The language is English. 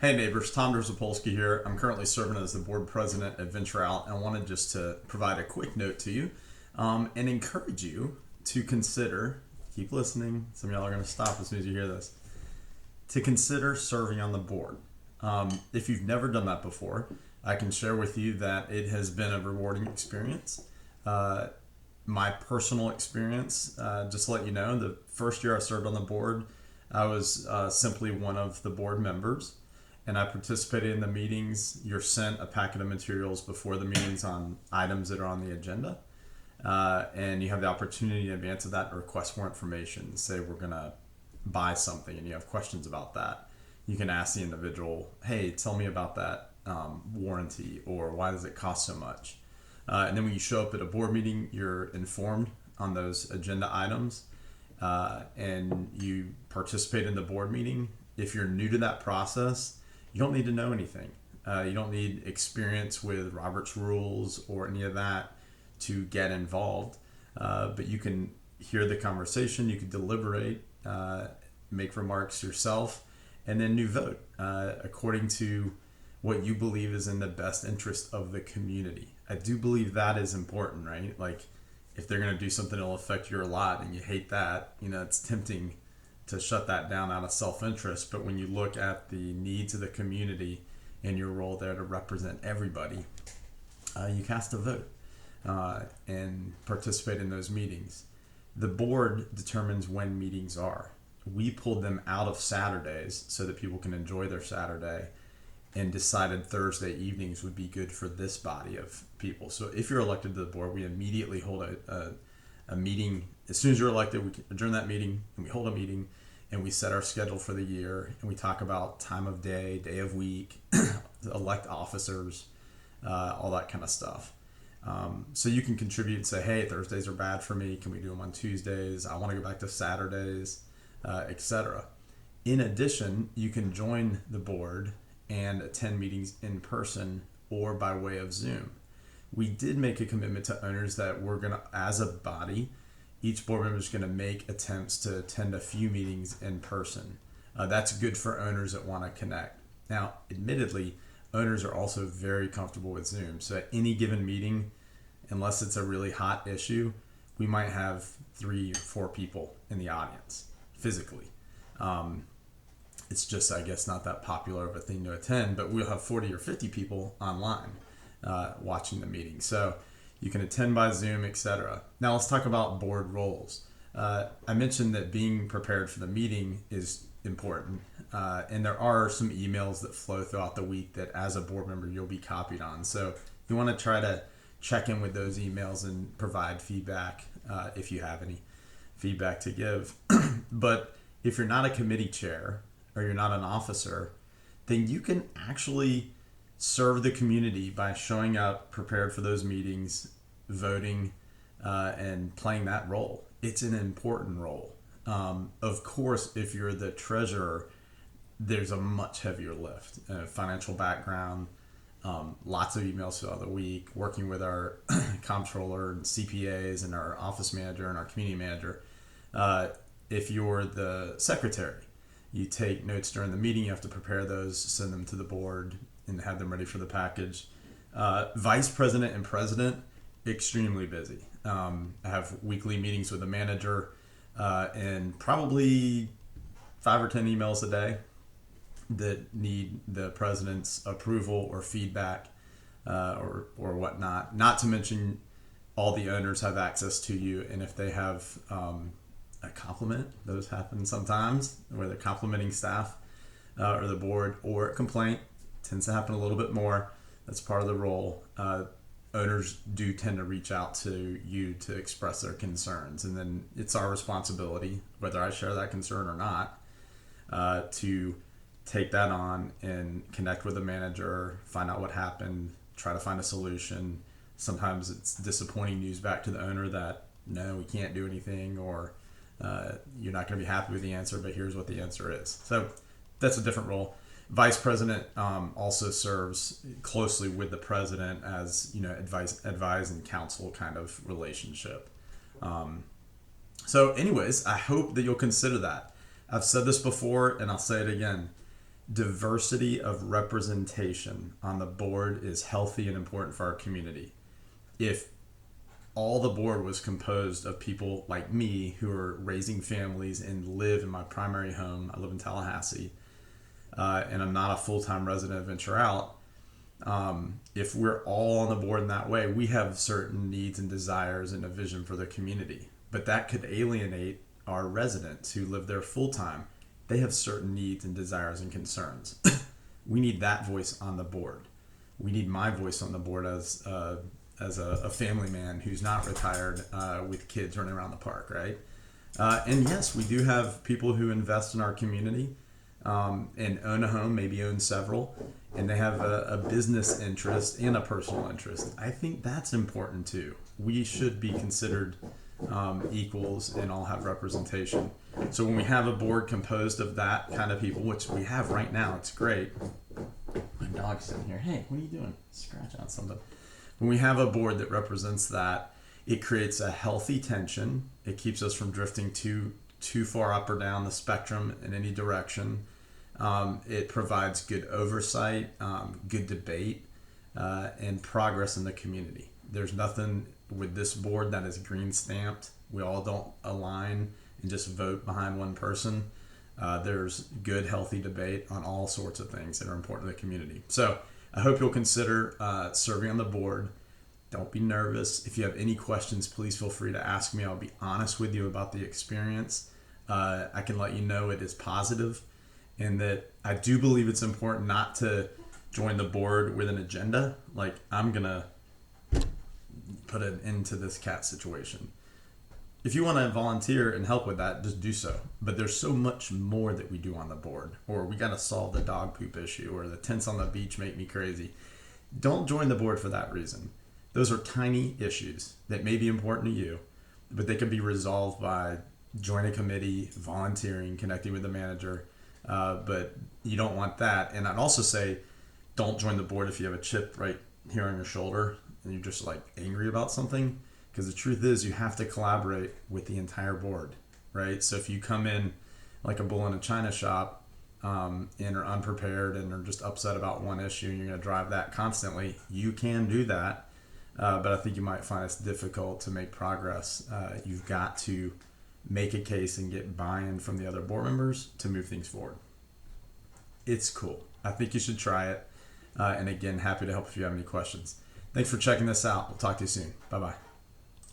Hey neighbors, tderzypolski here. I'm currently serving as the board president at Venture Out, and I wanted just to provide a quick note to you and encourage you to consider, keep listening, some of y'all are going to stop as soon as you hear this, to consider serving on the board. If you've never done that before, I can share with you that it has been a rewarding experience. My personal experience, just to let you know, the first year I served on the board, I was simply one of the board members, and I participated in the meetings. You're sent a packet of materials before the meetings on items that are on the agenda, and you have the opportunity in advance of that to request more information. Say we're going to buy something and you have questions about that. You can ask the individual, hey, tell me about that warranty, or why does it cost so much? And then when you show up at a board meeting, you're informed on those agenda items, and you participate in the board meeting. If you're new to that process, you don't need to know anything. You don't need experience with Robert's rules or any of that to get involved. But you can hear the conversation, you can deliberate, make remarks yourself, and then you vote according to what you believe is in the best interest of the community. I do believe that is important, right? Like, if they're going to do something that'll affect your lot and you hate that, it's tempting to shut that down out of self-interest. But when you look at the needs of the community and your role there to represent everybody, you cast a vote and participate in those meetings. The board determines when meetings are. We pulled them out of Saturdays so that people can enjoy their Saturday, and decided Thursday evenings would be good for this body of people. So if you're elected to the board, we immediately hold a meeting. As soon as you're elected, we adjourn that meeting and we hold a meeting, and we set our schedule for the year, and we talk about time of day, day of week, elect officers, all that kind of stuff. So you can contribute and say, hey, Thursdays are bad for me. Can we do them on Tuesdays? I want to go back to Saturdays, etc. In addition, you can join the board and attend meetings in person or by way of Zoom. We did make a commitment to owners that we're going to, as a body, each board member is going to make attempts to attend a few meetings in person. That's good for owners that want to connect. Now, admittedly, owners are also very comfortable with Zoom. So at any given meeting, unless it's a really hot issue, we might have 3 or 4 people in the audience physically. It's just, I guess, not that popular of a thing to attend, but we'll have 40 or 50 people online watching the meeting. So you can attend by Zoom, etc. Now let's talk about board roles. I mentioned that being prepared for the meeting is important, and there are some emails that flow throughout the week that as a board member you'll be copied on. So you want to try to check in with those emails and provide feedback if you have any feedback to give. But if you're not a committee chair, or you're not an officer, then you can actually serve the community by showing up prepared for those meetings, voting, and playing that role. It's an important role. Of course, if you're the treasurer, there's a much heavier lift. Financial background, lots of emails throughout the week, working with our comptroller and CPAs and our office manager and our community manager. If you're the secretary, you take notes during the meeting, you have to prepare those, send them to the board, and have them ready for the package. Vice president and president, extremely busy. I have weekly meetings with the manager and probably 5 or 10 emails a day that need the president's approval or feedback or whatnot. Not to mention all the owners have access to you, and if they have a compliment, those happen sometimes, where they're complimenting staff or the board, or a complaint tends to happen a little bit more. That's part of the role. Owners do tend to reach out to you to express their concerns, and then it's our responsibility, whether I share that concern or not, to take that on and connect with the manager, find out what happened, try to find a solution. Sometimes it's disappointing news back to the owner that no, we can't do anything, or you're not going to be happy with the answer, but here's what the answer is. So that's a different role. Vice president also serves closely with the president as, advise and counsel kind of relationship. So anyways, I hope that you'll consider that. I've said this before and I'll say it again. diversity of representation on the board is healthy and important for our community. If all the board was composed of people like me who are raising families and live in my primary home, I live in Tallahassee, and I'm not a full-time resident of Venture Out. If we're all on the board in that way, we have certain needs and desires and a vision for the community. But that could alienate our residents who live there full-time. They have certain needs and desires and concerns. We need that voice on the board. We need my voice on the board as a family man who's not retired with kids running around the park, right? And yes, we do have people who invest in our community and own a home, maybe own several, and they have a business interest and a personal interest. I think that's important too. We should be considered equals and all have representation. So when we have a board composed of that kind of people, which we have right now, it's great. My dog's sitting here. Hey, what are you doing? Scratch on something. When we have a board that represents that, it creates a healthy tension. It keeps us from drifting too far up or down the spectrum in any direction. It provides good oversight, good debate, and progress in the community. There's nothing with this board that is green stamped. We all don't align and just vote behind one person. There's good, healthy debate on all sorts of things that are important to the community. So I hope you'll consider serving on the board. Don't be nervous. If you have any questions, please feel free to ask me. I'll be honest with you about the experience. I can let you know it is positive, and that I do believe it's important not to join the board with an agenda. Like, I'm going to put an end to this cat situation. If you want to volunteer and help with that, just do so. But there's so much more that we do on the board. Or we got to solve the dog poop issue, or the tents on the beach make me crazy. Don't join the board for that reason. Those are tiny issues that may be important to you, but they can be resolved by joining a committee, volunteering, connecting with the manager. But you don't want that. And I'd also say, don't join the board if you have a chip right here on your shoulder and you're just like angry about something. Because the truth is, you have to collaborate with the entire board, right? So if you come in like a bull in a china shop and are unprepared and are just upset about one issue and you're going to drive that constantly, you can do that. But I think you might find it's difficult to make progress. You've got to make a case and get buy-in from the other board members to move things forward. It's cool. I think you should try it. And again, happy to help if you have any questions. Thanks for checking this out. We'll talk to you soon. Bye-bye.